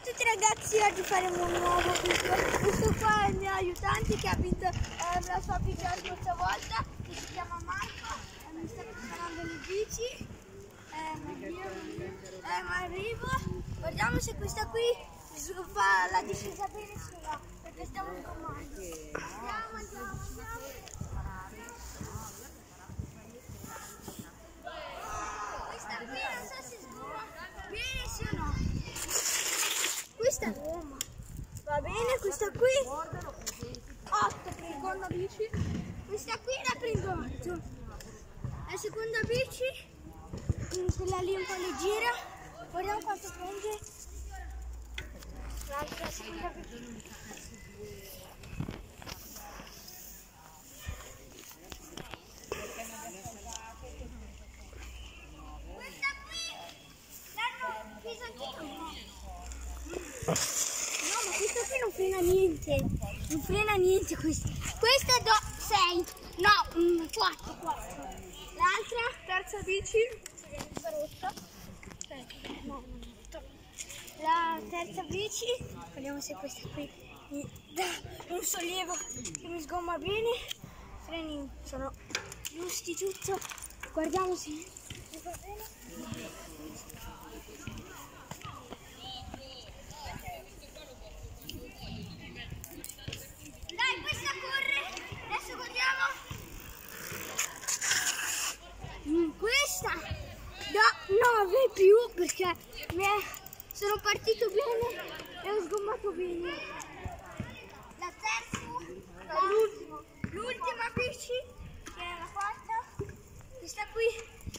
a tutti ragazzi, oggi faremo un nuovo video. Questo qua è il mio aiutante che ha vinto la sua bici la scorsa volta, che si chiama Marco, mi sta preparando le bici, ma arrivo, guardiamo se questa qui fa la discesa bene o no, perché stiamo sgommando. Andiamo. Questa qui non so se sgomma bene sì o no. Questa gomma va bene, questa qui 8 prendo la bici, questa qui la prendo 8, la seconda bici quella lì un po' leggera, guardiamo quanto prende l'altra seconda bici. Questa qui l'hanno presa anch'io. No, ma questa qui non frena niente, non frena niente questa. Questa do 6, no, 4. L'altra, terza bici, la terza bici, vediamo se questa qui mi dà un sollievo che mi sgomma bene. I freni sono giusti tutto, guardiamo se va bene. Questa da 9 più perché sono partito bene e ho sgommato bene. La terza, l'ultima bici che è la quarta. Questa qui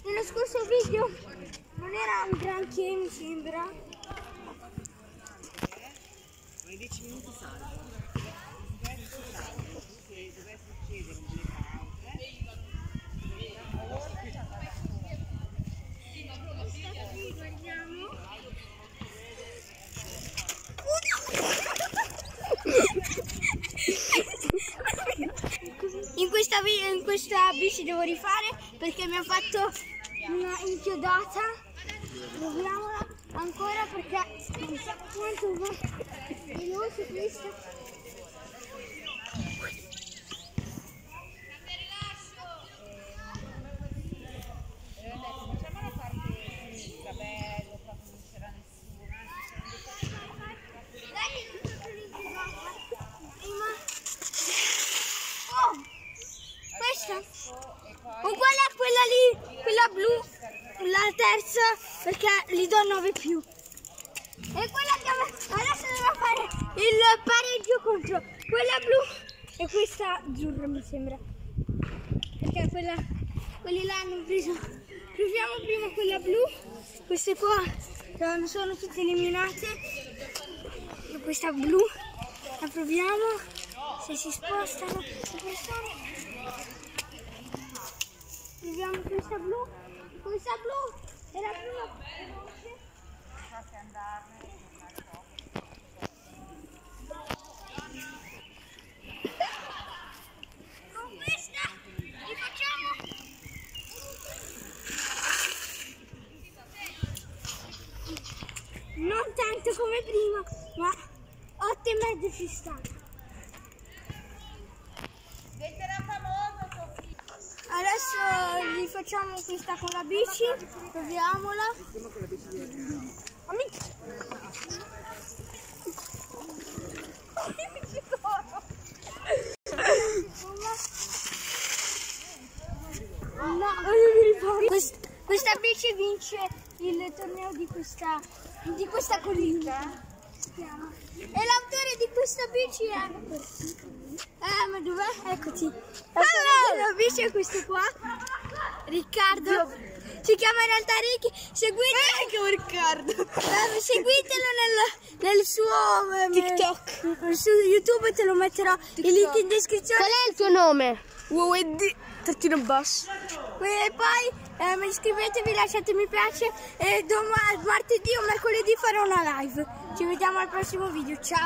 nello scorso video non era un granché, mi sembra. Nei 10 minuti salvo. Deve succedere un In questa bici devo rifare perché mi ha fatto una inchiodata. Proviamola ancora perché non so quanto va veloce questa. Facciamo la parte sinistra, bello, proprio non c'era nessuno. Dai, non so più l'inchiodata. Oh! Questa uguale a quella lì, quella blu, la terza perché gli do 9 più. E quella che adesso devo fare il pareggio contro quella blu e questa azzurra mi sembra. Perché quelli là hanno preso. Proviamo prima quella blu, queste qua sono tutte eliminate. E questa blu la proviamo, se si spostano le persone. Proviamo questa blu è la prima veloce. Lasciate andarne. Con questa rifacciamo. Non tanto come prima, ma 8,5 ci sta. Diventerà famoso, Sofia. Adesso gli facciamo questa con la bici, proviamola. Questa bici vince il torneo di questa collina. E l'autore di questa bici è... ma dov'è? Eccoti. La bici è questo qua. Riccardo. Si chiama in realtà Ricky. Seguitelo nel suo TikTok. Su YouTube te lo metterò il link in descrizione. Qual è il tuo nome? WD_Bass. E poi iscrivetevi, lasciate mi piace e martedì o mercoledì farò una live. Ci vediamo al prossimo video, ciao!